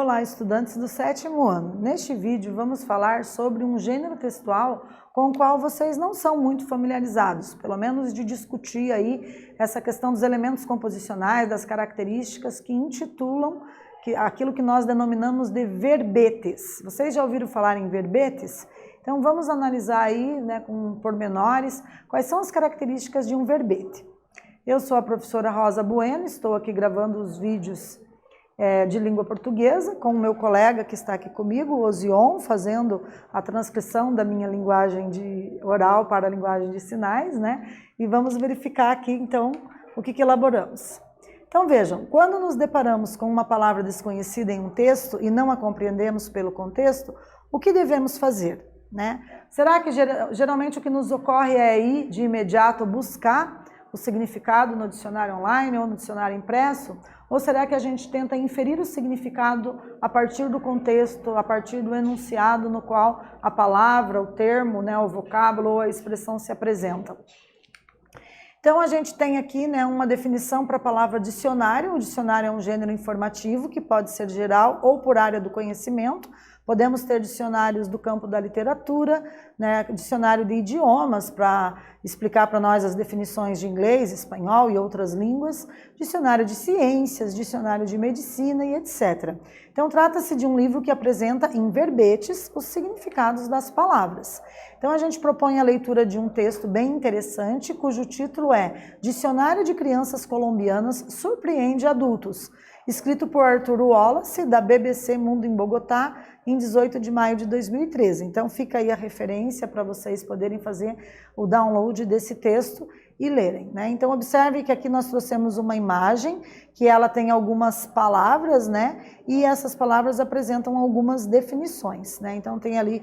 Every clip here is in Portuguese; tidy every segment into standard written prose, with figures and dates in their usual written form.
Olá, estudantes do 7º ano. Neste vídeo vamos falar sobre um gênero textual com o qual vocês não são muito familiarizados, pelo menos de discutir aí essa questão dos elementos composicionais, das características que intitulam aquilo que nós denominamos de verbetes. Vocês já ouviram falar em verbetes? Então vamos analisar aí, com pormenores, quais são as características de um verbete. Eu sou a professora Rosa Bueno, estou aqui gravando os vídeos de língua portuguesa, com o meu colega que está aqui comigo, o Ozion, fazendo a transcrição da minha linguagem oral para a linguagem de sinais, E vamos verificar aqui, então, o que elaboramos. Então, vejam, quando nos deparamos com uma palavra desconhecida em um texto e não a compreendemos pelo contexto, o que devemos fazer, Será que geralmente o que nos ocorre é ir de imediato buscar o significado no dicionário online ou no dicionário impresso? Ou será que a gente tenta inferir o significado a partir do contexto, a partir do enunciado no qual a palavra, o termo, o vocábulo ou a expressão se apresentam? Então a gente tem aqui uma definição para a palavra dicionário. O dicionário é um gênero informativo que pode ser geral ou por área do conhecimento. Podemos ter dicionários do campo da literatura, dicionário de idiomas para explicar para nós as definições de inglês, espanhol e outras línguas, dicionário de ciências, dicionário de medicina e etc. Então trata-se de um livro que apresenta em verbetes os significados das palavras. Então a gente propõe a leitura de um texto bem interessante, cujo título é Dicionário de Crianças Colombianas Surpreende Adultos, escrito por Arthur Wallace, da BBC Mundo em Bogotá, em 18 de maio de 2013. Então fica aí a referência para vocês poderem fazer o download desse texto e lerem. Então observe que aqui nós trouxemos uma imagem, que ela tem algumas palavras, e essas palavras apresentam algumas definições. Então tem ali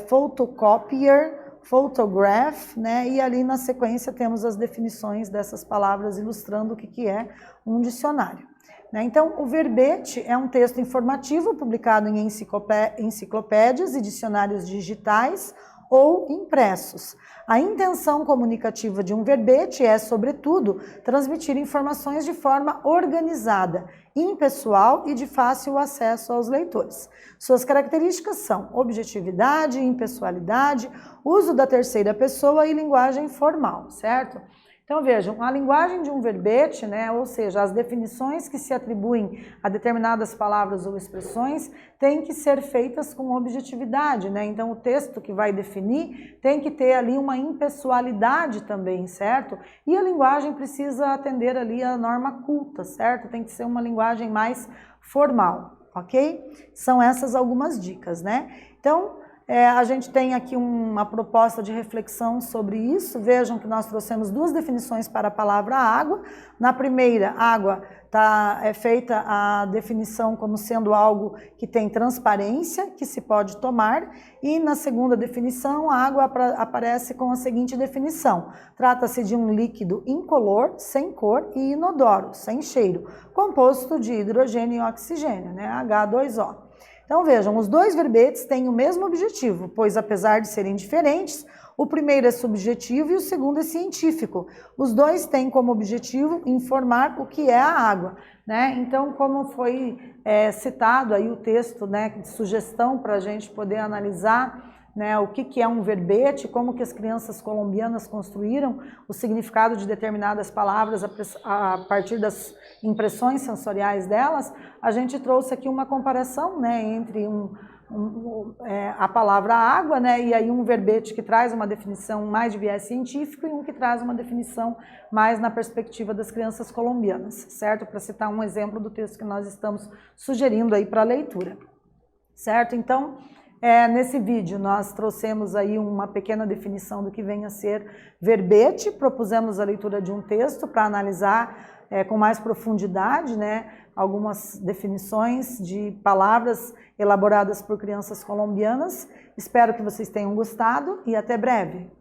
photocopier, photograph, e ali na sequência temos as definições dessas palavras ilustrando o que é um dicionário. Então, o verbete é um texto informativo publicado em enciclopédias e dicionários digitais ou impressos. A intenção comunicativa de um verbete é, sobretudo, transmitir informações de forma organizada, impessoal e de fácil acesso aos leitores. Suas características são objetividade, impessoalidade, uso da terceira pessoa e linguagem formal, certo? Então vejam, a linguagem de um verbete, ou seja, as definições que se atribuem a determinadas palavras ou expressões, têm que ser feitas com objetividade, Então o texto que vai definir tem que ter ali uma impessoalidade também, certo? E a linguagem precisa atender ali a norma culta, certo? Tem que ser uma linguagem mais formal, ok? São essas algumas dicas, Então, a gente tem aqui uma proposta de reflexão sobre isso. Vejam que nós trouxemos duas definições para a palavra água. Na primeira, água é feita a definição como sendo algo que tem transparência, que se pode tomar. E na segunda definição, a água aparece com a seguinte definição. Trata-se de um líquido incolor, sem cor e inodoro, sem cheiro, composto de hidrogênio e oxigênio, H2O. Então vejam, os dois verbetes têm o mesmo objetivo, pois apesar de serem diferentes, o primeiro é subjetivo e o segundo é científico. Os dois têm como objetivo informar o que é a água, Então, como foi citado aí o texto, de sugestão para a gente poder analisar o que é um verbete, como que as crianças colombianas construíram o significado de determinadas palavras a partir das impressões sensoriais delas, a gente trouxe aqui uma comparação entre a palavra água, e aí um verbete que traz uma definição mais de viés científico e um que traz uma definição mais na perspectiva das crianças colombianas, certo? Para citar um exemplo do texto que nós estamos sugerindo aí para a leitura, certo? Então, nesse vídeo nós trouxemos aí uma pequena definição do que vem a ser verbete, propusemos a leitura de um texto para analisar com mais profundidade, algumas definições de palavras elaboradas por crianças colombianas. Espero que vocês tenham gostado e até breve.